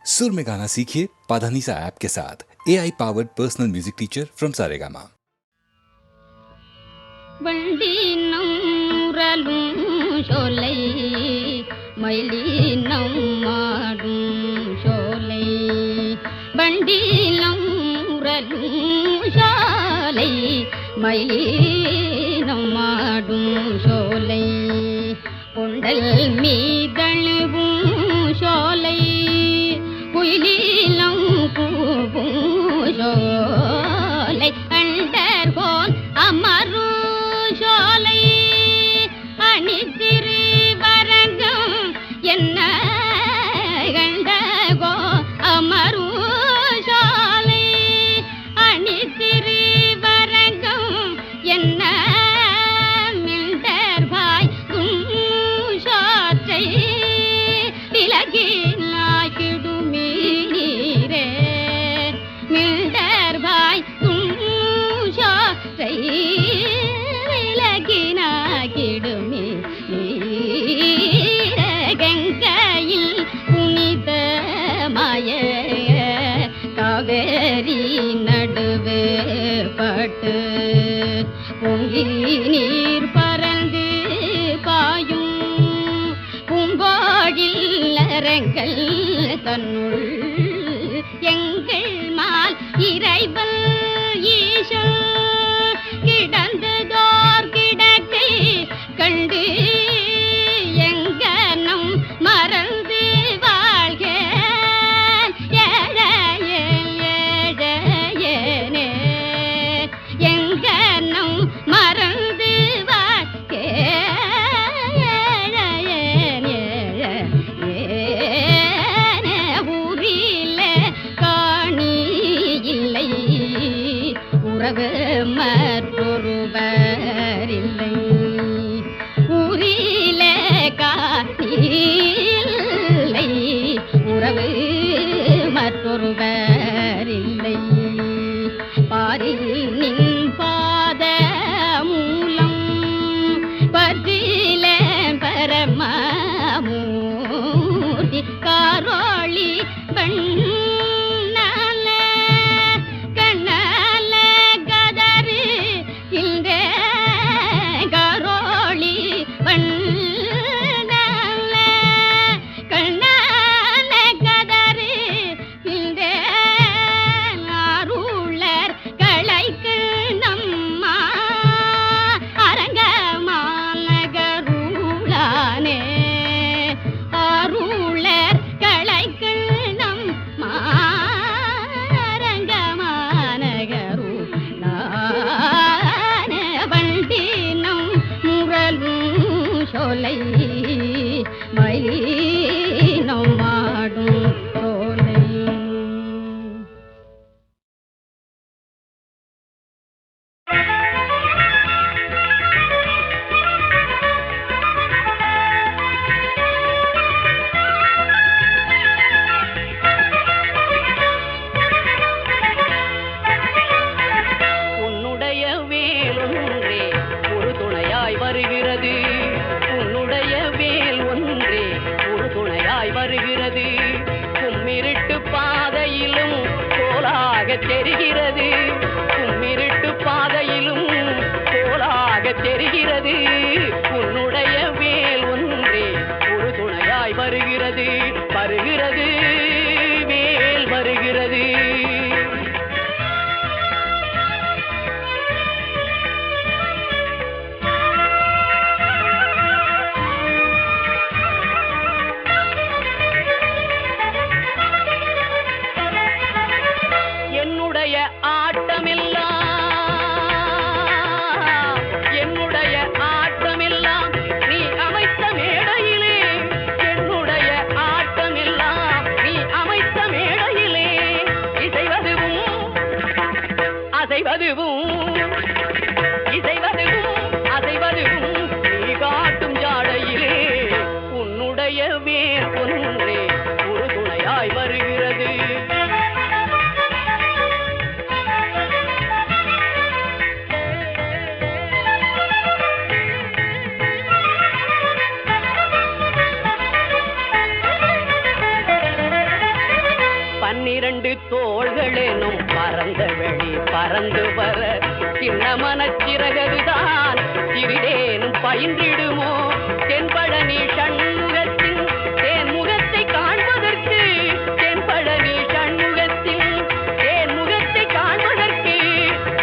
सुर में गाना सीखिए पाधानीसा ऐप के साथ। AI powered personal music teacher from Saregama. शोलै मलिनं माडुं शोलै बण्डिलं रलुं शोलै मलिनं माडुं शोलै उण्डल मीदळवुं शोलै कुयिलिलं कूवुं शोलै अण्डर्गोल अमरुं शोलै அணிதிரு வரங்கம் என்ன கண்டகோ அமரும் சோலை அணிதிரு வரங்கம் என்ன மிண்டர்பாய் சோற்றை விலகினாக்கிடுமே நீரே மிண்டர்பாய் சோற்றை விலகினாக்கிடுமே கங்கையில் புனித மாய காவேரி நடுவே பட்டு பொங்கி நீர் பறந்து பாயும் பூங்கோழில் அரங்கள் தன்னுள் எங்கள் மால் இறைவன் ஈசன் கிடந்ததோர் கிடக்கை கண்டு எங்கனம் மறந்து வாழ்க ஏழையேனே எங்கனம் மறந்து வாழ்க ஏழையேனே ஊரில் காணி இல்லை உறவு மற்றொருவர் இல்லை ஊரிலே காட்டில்லை உறவு மற்றொருவர் இல்லை பாரில் நின் பாத மூலம் பற்றிலே பரமமூர்த்தி காரோளி பண்ணால கண்ணால கதறு இந்த காரோளி பண்ணால கண்ணால கதறு இந்த அருளர் களைக்கு நம்மா அரங்கமானகருளானே அருளர் களைக்கு நம்மா அரங்கமானகருளானே வண்டினம் முரலும் சோலை மயிலினம் மாடும் சோலை உன்னுடைய வேலொன்றே ஒரு துணையாய் வருகிறது உன்னுடைய வேல் ஒன்றே ஒரு துணையாய் வருகிறது கும்மிருட்டு பாதையிலும் கோலாகத் தெரிகிறது கும்மிருட்டு பாதையிலும் கோலாகத் தெரிகிறது உன்னுடைய வேல் ஒன்றே ஒரு துணையாய் வருகிறது வருகிறது வேல் வருகிறது என்னுடைய ஆட்டமெல்லாம் நீ அமைத்த மேடையிலே என்னுடைய ஆட்டமெல்லாம் நீ அமைத்த மேடையிலே இசைவதுவும் அசைவதுவும் இசைவதுவும் அசைவதுவும் நீ காட்டும் ஜாடையிலே உன்னுடைய வேர் ஒன்றே ஒரு துணையாய் வருகிறது பன்னிரண்டு தோள்களேனும் பறந்த வெளி பறந்து வர சின்ன மனச்சிறகதுதான் சிறிதேனும் பயின்றிடுமோ தென்பழனி சண்முகத்தின் தேன்முகத்தை காண்பதற்கு தென்பழனி சண்முகத்தின் தேன்முகத்தை காண்பதற்கு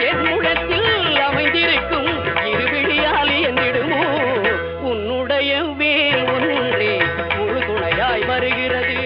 என் முகத்தில் அமைந்திருக்கும் இருவிழியால் என்றிடுமோ உன்னுடைய வேல் ஒன்றே ஒரு துணையாய் வருகிறது.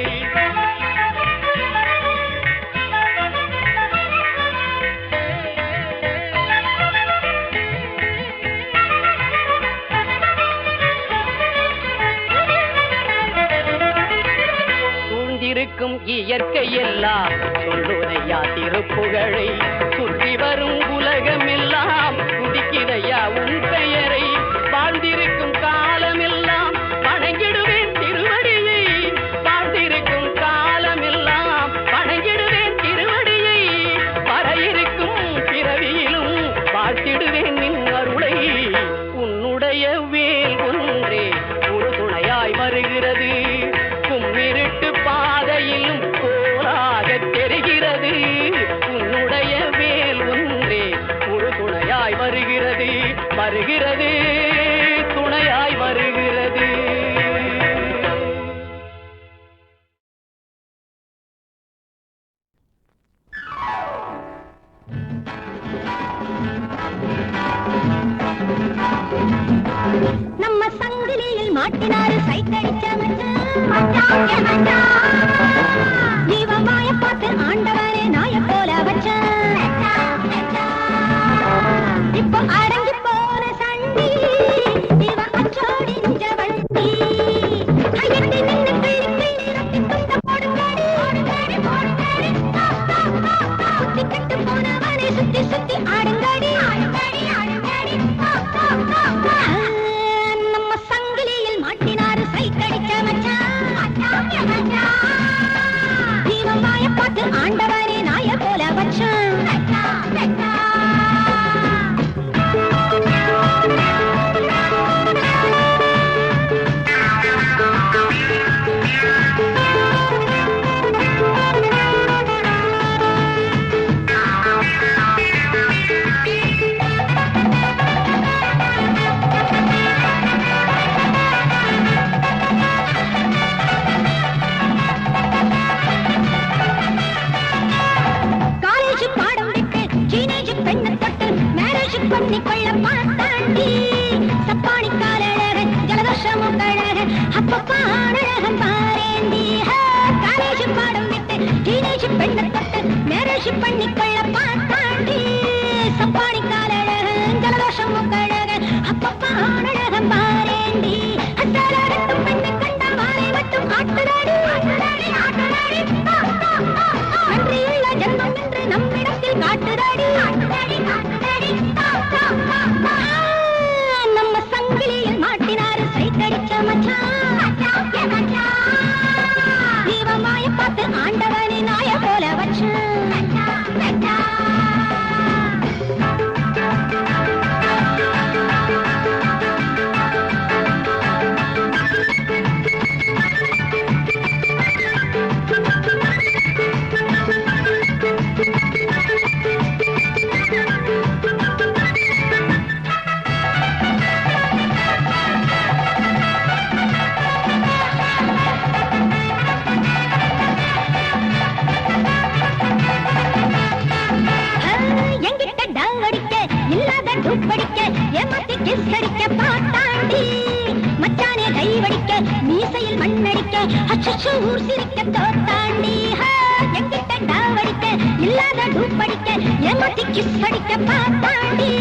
இயற்கை எல்லாம் சொல்லுதையா திருப்புகழை சுற்றி வரும் உலகம் எல்லாம் துதிக்கிறையா உன் பெயரை வாழ்ந்திருக்கும் காலமெல்லாம் வணங்கிடுவேன் திருவடியை வாழ்ந்திருக்கும் காலமெல்லாம் வணங்கிடுவேன் திருவடியை வர இருக்கும் பிறவியிலும் வாழ்த்திடுவேன் நின் அருளை உன்னுடைய வேல் ஒன்றே ஒரு துணையாய் வருகிறது. கும்மிருட்டு பாதையிலும் போராக தெரிகிறது உன்னுடைய வேல் ஒன்றே ஒரு துணையாய் வருகிறது வருகிறது துணையாய் வருகிறது. நம்ம சங்கிலியில் மாட்டினாரு சைத்தடிச்ச ஜீவமாய பார்த்து ஆண்டவரே நாய போல வச்ச இப்போ அடங்கி போன சண்டி இவ அச்சோடி நின்ற வண்டி ஐயத்தி நின்று கிள்ளி கிள்ளி ரத்தி துண்ட போடுங்கடி போடுங்கடி சுத்தி கட்டு போனவனை சுத்தி சுத்தி ஆடுங்கடி ஆடுங்கடி ஆடுங்கடி நம்ம சங்கிலியில் மாட்டினாரு சைத்தடிச்ச மச்சான் ஜீவமாய பார்த்து ஆண்டவரே நாய போல வச்சான். பண்ணிக்கொள்ள பார்த்தாண்டி சப்பானி காலழக ஜலதோஷமும் கழக அப்பப்பா அழகம் பாரேண்டி காலேஜ் பாடம் விட்டு டீனேஜ் பெண்ணை தொட்டு மேரேஜ் பண்ணிக்கொள்ள பார்த்தாண்டி சப்பானி காலழக ஜலதோஷமும் கழக அப்பப்பா அழகம் பாரேண்டி அத்தலகட்டும் பெண்ணை கண்ட மாலை மட்டும் ஆட்டுதாடி ஆட்டுதாடி ஆட்டுதாடி நன்றியுள்ள ஜன்மம் என்று நம்மிடத்தில் காட்டுதாடி ஆட்டுதாடி காட்டுதாடி நம்ம சங்கிலியில் மாட்டினாரு சைத்தடிச்ச மச்சான் ஜீவமாய பார்த்து ஆண்டவனை நாய போல வச்சான். மச்சானே கை வடிக்க மீசையில் மண்ணடிக்க அச்சோ ஊர் சிரிக்க தோத்தாண்டி எங்கிட்ட டாவடிக்க இல்லாத டூப்படிக்க ஏமாத்தி கிஸ் அடிக்க பார்த்தாண்டி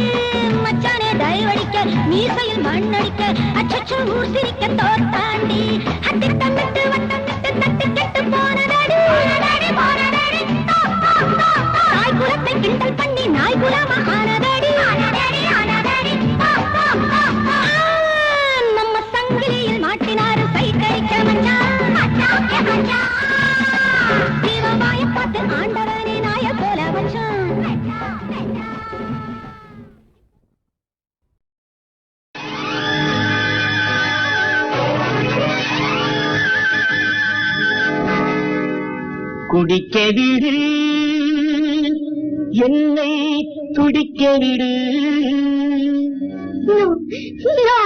மச்சானே கை வடிக்க மீசையில் மண்ணடிக்க அச்சோ ஊர் சிரிக்க தோத்தாண்டி அட்டி தங்கிட்டு வட்டமிட்டு தட்டி கெட்டு போனதாடி போனதாடி நாய் குலத்தை கிண்டல் பண்ணி நாய் குலாமா ஆனதாடி ஆனதாடி ஆனதாடி நம்ம சங்கிலியில் மாட்டினாரு சைத்தடிக்க மச்சான் ஜீவமாய பார்த்து ஆண்டவனே நாய போல வச்சான். குடிக்க விடு என்னை துடிக்க விடு. No, no.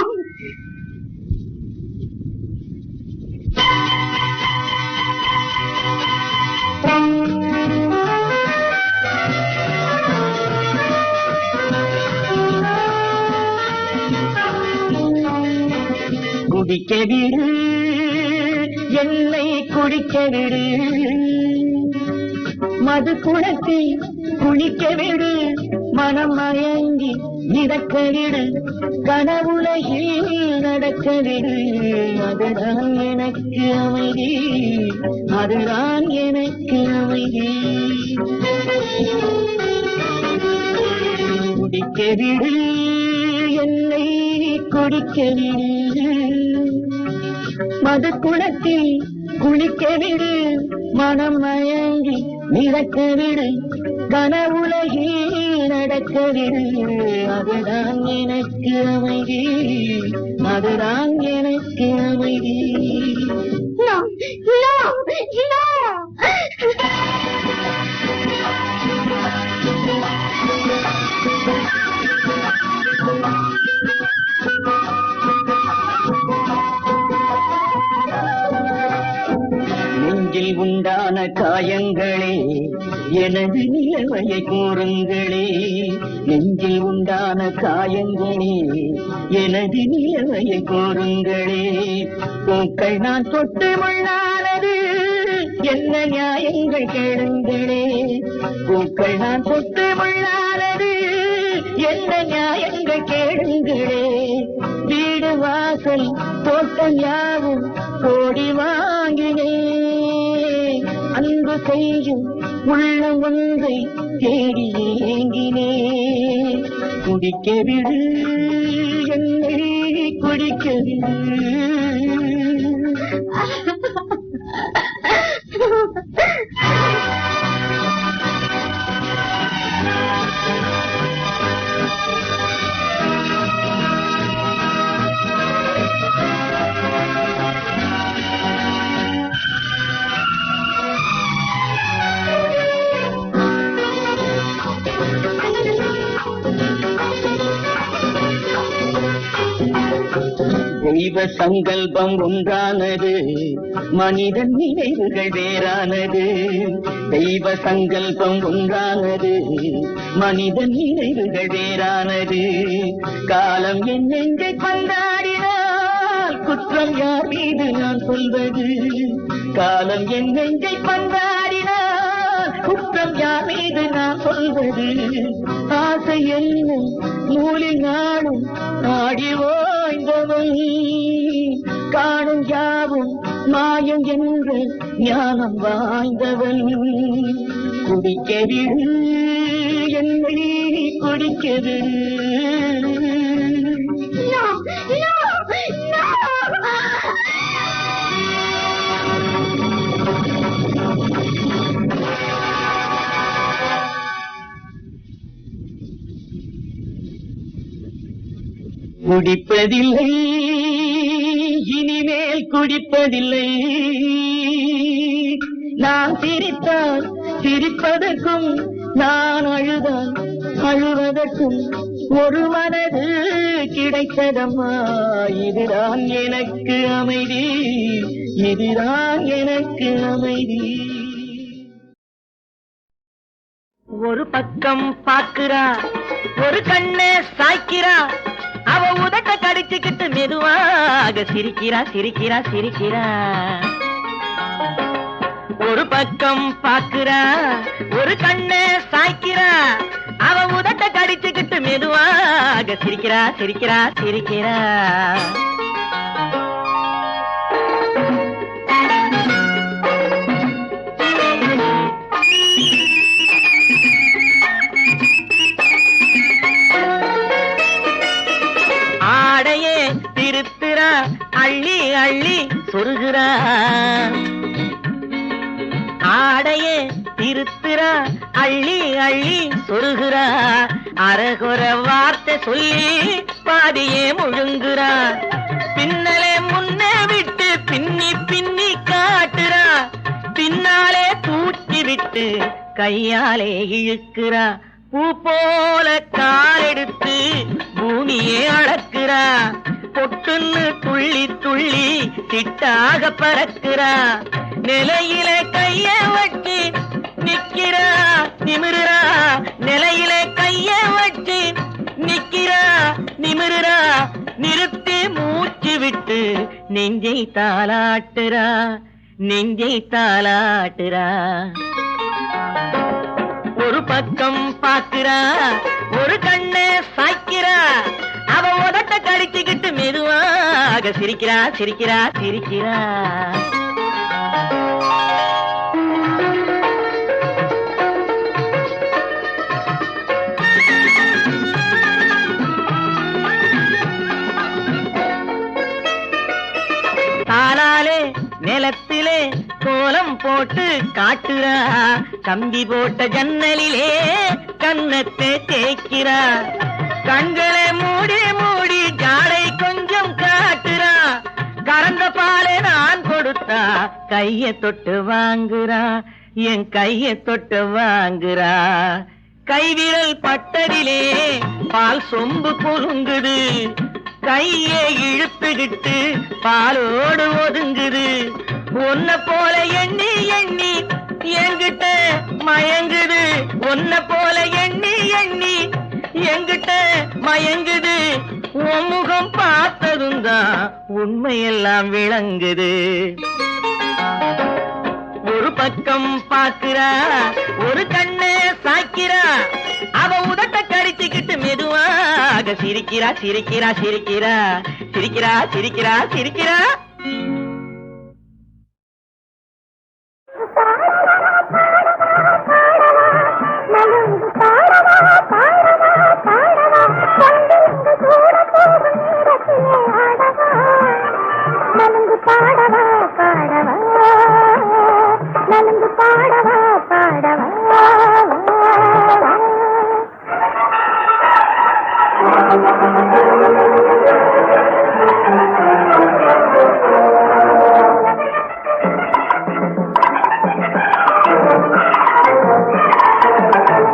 குடிக்க விடு என்னை குடிக்க விடு. மது குளத்தில் குளிக்க விடு. மனம் மயங்கி மிதக்க விடு. கனவுலகில் நடக்க விடு. அதுதான் எனக்கு அமைதி. அதுதான் எனக்கு அமைதி. குடிக்க விடு என்னை குடிக்க விடு. மது குளத்தில் குளிக்க விடு. மனம் மயங்கி மிதக்க விடு. கனவுலகில் நடக்க விடு. அதுதான் எனக்கு அமைதி. அதுதான் எனக்கு அமைதி. No, no, no. நெஞ்சில் உண்டான காயங்களே எனது நிலைமையை கூறுங்களே. நெஞ்சில் உண்டான காயங்களே எனது நிலைமையை கூறுங்களே. பூக்கள் நான் தொட்டு முள்ளானது என்ன நியாயங்கள் கேளுங்களே. பூக்கள் நான் தொட்டு முள்ளானது என்ன நியாயங்கள் கேளுங்களே. வீடு வாசல் தோட்டம் யாவும் கோடி வாங்கினே. அன்பு செய்யும் உள்ளம் ஒன்றை தேடி ஏங்கினே. குடிக்க விடு என்னை குடிக்க விடு. தெய்வ சங்கல்பம் ஒன்றானது. மனிதன் நினைவுகள் வேறானது. தெய்வ சங்கல்பம் ஒன்றானது. மனிதன் நினைவுகள் வேறானது. காலம் என் நெஞ்சை பந்தாடினால் குற்றம் யார் மீது நான் சொல்வது. காலம் என் நெஞ்சை பந்தாடினால் குற்றம் யார் மீது நான் சொல்வது. ஆசை என்னும் நூலில் நாளும் ஆடி ஓய்ந்தவன். காணும் யாவும் மாயம் என்ற ஞானம் வாய்ந்தவன். குடிக்க விடு என்னை குடிக்க விடு. No, no, no. குடிப்பதில்லை இனிமேல் குடிப்பதில்லை. நான் சிரித்தால் சிரிப்பதற்கும் நான் அழுதால் அழுவதற்கும் ஒரு மனது கிடைத்ததம்மா. இதுதான் எனக்கு அமைதி. இதுதான் எனக்கு அமைதி. ஒரு பக்கம் பார்க்கிறா ஒரு கண்ணே சாய்க்கிறா. அவ உதட்ட கடிச்சுக்கிட்டு மெதுவாக சிரிக்கிறா சிரிக்கிறா சிரிக்கிறா. ஒரு பக்கம் பார்க்கிறா ஒரு கண்ணே சாய்க்கிறா. அவ உதட்ட கடிச்சுக்கிட்டு மெதுவாக சிரிக்கிறா சிரிக்கிறா சிரிக்கிறா. ஆடையே திருத்துறா அள்ளி அள்ளி சொருகிறா. ஆடையே திருத்துறா அள்ளி அள்ளி சொருகிறா. அரகுற வார்த்தை சொல்லி பாதியே முழுங்குறா. பின்னலே முன்னே விட்டு பின்னி பின்னி காட்டுறா. பின்னாலே தூக்கி விட்டு கையாலே இழுக்கிறா பூ போல காலெடுத்து பூமியே அளக்கிறா பொட்டுன்னு துள்ளி துள்ளி திட்டாக பறக்கிறா நிலையில கைய வச்சு நிக்கிறா நிமிருறா நிலையில கைய வச்சு நிக்கிறா நிமிருறா நிறுத்தி மூச்சு விட்டு நெஞ்சை தாளாட்டுறா நெஞ்சை தாளாட்டுறா ஒரு பக்கம் பாக்குறா ஒரு கண்ணை சாய்க்கிறா அவ உதட்ட கடிச்சுக்கிட்டு மெதுவாக சிரிக்கிறா சிரிக்கிறா சிரிக்கிறா தாளாலே நிலத்திலே கோலம் போட்டு காட்டுறா கம்பி போட்ட ஜன்னலிலே கன்னத்தை தேய்க்கிறா கண்களை மூடி மூடி ஜாடை கொஞ்சம் காட்டுறா கறந்த பாலை நான் கொடுத்தா கைய தொட்டு வாங்குறா என் கைய தொட்டு வாங்குறா கைவிரல் பட்டதிலே பால் சொம்பு பொருங்குது கையை இழுத்துக்கிட்டு பாலோடு ஒதுங்குது ஒன்ன போல எண்ணி எண்ணி என்கிட்ட மயங்குது ஒன்ன போல எண்ணி எண்ணி என்கிட்ட மயங்குது உன் முகம் பார்த்ததும் தான் உண்மையெல்லாம் விளங்குது ஒரு பக்கம் பாக்குறா ஒரு கண்ணை சாய்க்கிறா அவ உதட்ட கடிச்சுக்கிட்டு மெதுவாக சிரிக்கிறா சிரிக்கிறா சிரிக்கிறா சிரிக்கிறா சிரிக்கிறா சிரிக்கிறா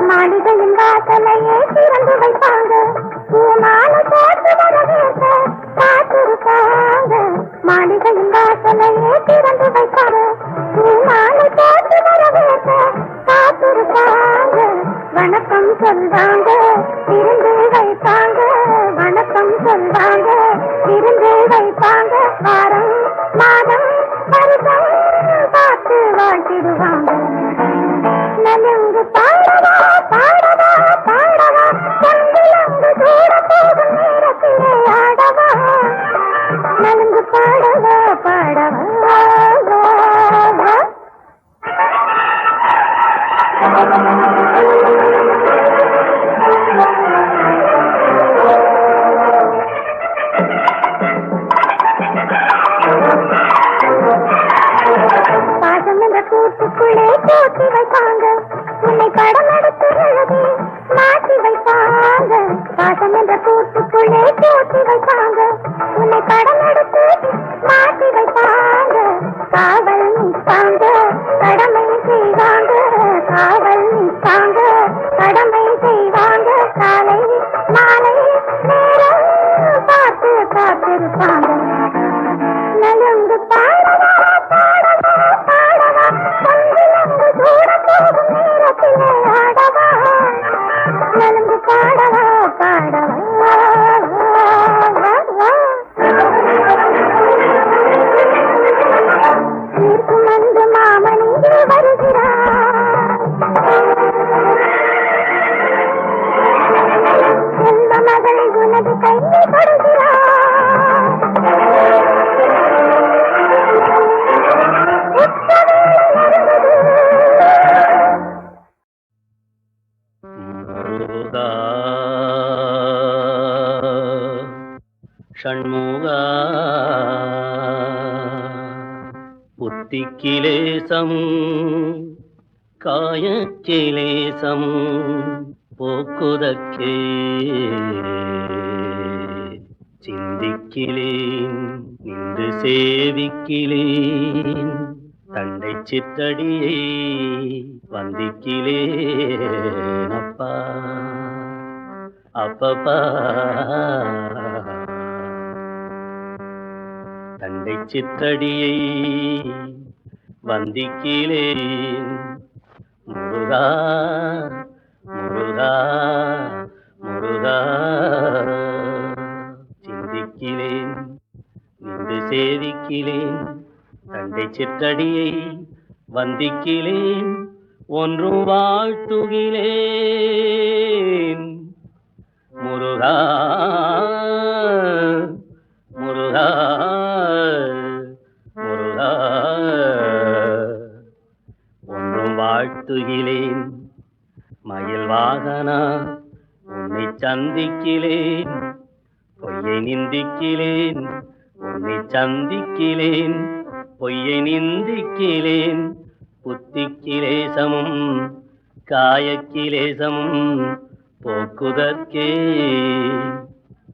மாளிகையின் வாசலையே திறந்து வைப்பாங்க பூமாலை போட்டு வரவேற்க காத்திருக்காங்க மாளிகையின் வாசலையே திறந்து வைப்பாங்க பூமாலை போட்டு வரவேற்க காத்திருக்காங்க வணக்கம் சொல்வாங்க விருந்து வைப்பாங்க வணக்கம் சொல்வாங்க விருந்து வைப்பாங்க வாரம் மாதம் வருஷம் பார்த்து வாழ்த்திடுவாங்க நலங்கு பாடவா பாடவா பாடவா பொன்னிலங்கு தூர போகும் நேரத்திலே ஆடவா நலங்கு பாடவா பாடவா பாசம் என்ற கூட்டுக்குள்ளே போட்டி வைப்பாங்க உன்னை படம் எடுத்து எழுதி மாற்றி வைப்பாங்க பாசம் என்ற கூட்டுக்குள்ளே போட்டி வைப்பாங்க உன்னை படம் எடுத்து மாற்றி வைப்பாங்க காவல் நிற்பாங்க கடமை செய்வாங்க காவல் நிற்பாங்க கடமை செய்வாங்க காலை மாலை நேரம் பார்த்து காத்திருப்பாங்க நலங்கு பாடவா பாடவா பாடவா பொன்னிலங்கு தூர போகும் நேரத்திலே ஆடவா நலங்கு பாடவா பாடவா இருக்கும் அந்த மாமன் இங்கே வருகிறார் செல்வ மகள் உனது கையை கொடுகிறார் ஷண்முகா புத்திக்கிலேசம் காயக்கிலேசம் போக்குதற்கே சிந்திக்கிலேன் நின்று சேவிக்கிலேன் தண்டை சித்தடியை வந்திக்கிலேனப்பா அப்பப்பா தண்டை சித்தடியை வந்திக்கிலேன் முருகா முருகா முருகா சிந்திக்கிலேன் நின்று சேவிக்கிலேன் தண்டை சிற்றடியை வந்திக்கிலேன் ஒன்றும் வாழ்த்துகிலேன் முருகா முருகா முருகா ஒன்றும் வாழ்த்துகிலேன் மயில் வாகனா உன்னை சந்திக்கிலேன் பொய்யை நிந்திக்கிலேன் உன்னை சந்திக்கிலேன் பொய்யை நிந்திக்கிலேன் புத்திக்கிலேசமும் காயக்கிலேசமும் போக்குதற்கே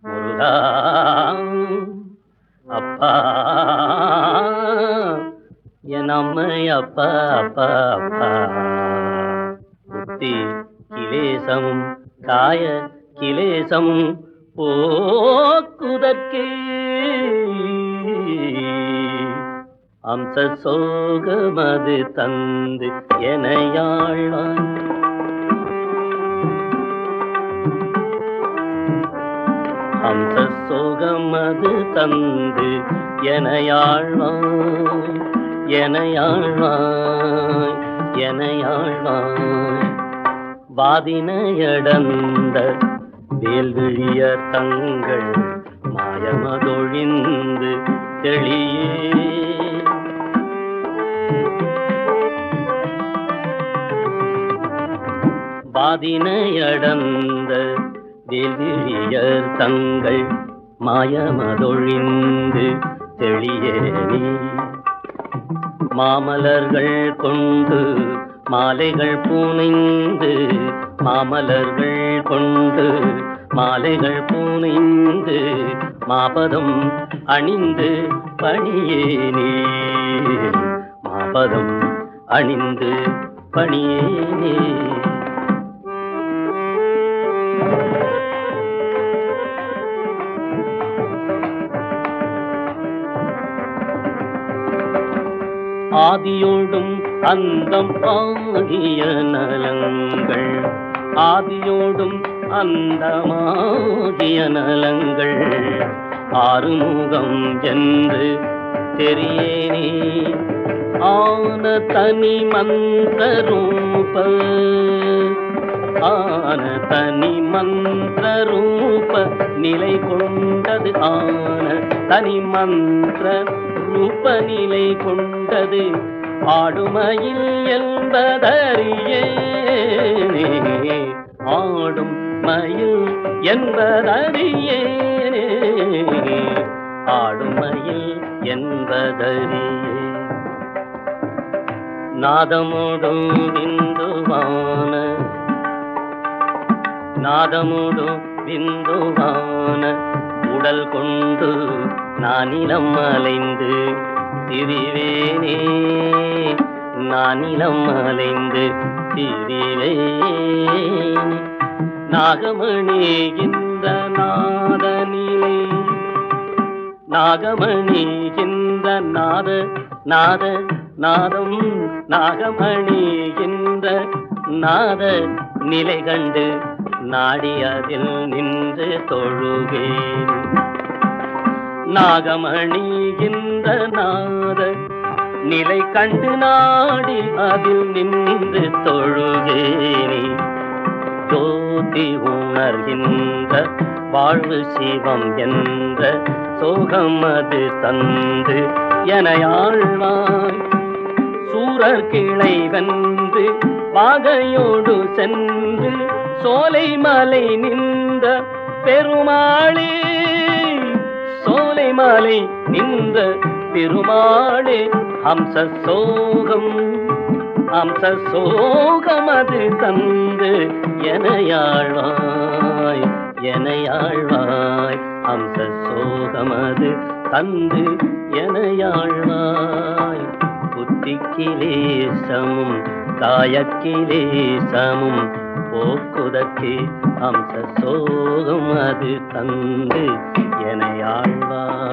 முருகா அப்பா என் அம்மை அப்பா அப்பா அப்பா புத்தி கிலேசமும் காய கிலேசமும் போக்குதற்கே அம்ச சோகமது தந்து எனையாழ்வான் அம்ச சோகமது தந்து எனையாழ்வான் எனையாழ்வான் எனையாழ்வான் வாதினையடந்த வேல்விழிய தங்கள் மாயமதொழிந்து தெளியே வாதினையடந்த வேல்விழியர் தங்கள் மாயமதொழிந்து தெளியேனே மாமலர்கள் கொண்டு மாலைகள் பூனைந்து மாமலர்கள் கொண்டு மாலைகள் பூனைந்து மாபதம் அணிந்து பணியேனே மாபதம் அணிந்து பணியேனே ஆதியோடும் அந்தம் ஆகிய நலங்கள் ஆதியோடும் அந்தமாகிய நலங்கள் ஆறுமுகம் என்று தெரியேனே ஆன தனி மந்திரூப ஆன தனி மந்திரூப நிலை கொண்டது ஆன தனி மந்திர ரூப நிலை கொண்டது ஆடுமயில் என்பதறியேனே ஆடும் மயில் என்பதறியேனே ஆடும் மயில் என்பதறியே நாதமுடும் விந்துவான நாதமுடும் விந்துவான உடல் கொண்டு நானிலம் அலைந்து திரிவேனே நானிலம் அலைந்து திரிவேனே நாகமணி இந்த நாதனிலே நாகமணி இந்த நாத நாத நாதம் நாகமணி இந்த நாத நிலை கண்டு நாடி அதில் நின்று தொழுவேன் நாகமணி இந்த நாத நிலை கண்டு நாடி அதில் நின்று தொழுவேனே ஜோதி உணர்கின்ற வாழ்வு சிவம் என்ற சோகம் அது தந்து எனையாழ்வாய் சூரர் கிளை வென்று வாகையோடு சென்று சோலை மலை நின்ற பெருமாளே சோலை மலை நின்ற பெருமாளே ஹம்ச சோகம் அது தந்து எனையாழ்வாய் எனையாழ்வாய் ஹம்ச சோகம் அது தந்து எனையாழ்வாய் புத்திக்கிலேசமும் காயக்கிலே சமும் போக்குதற்கு அம்ச சோகம் அது தந்து என ஆழ்வார்.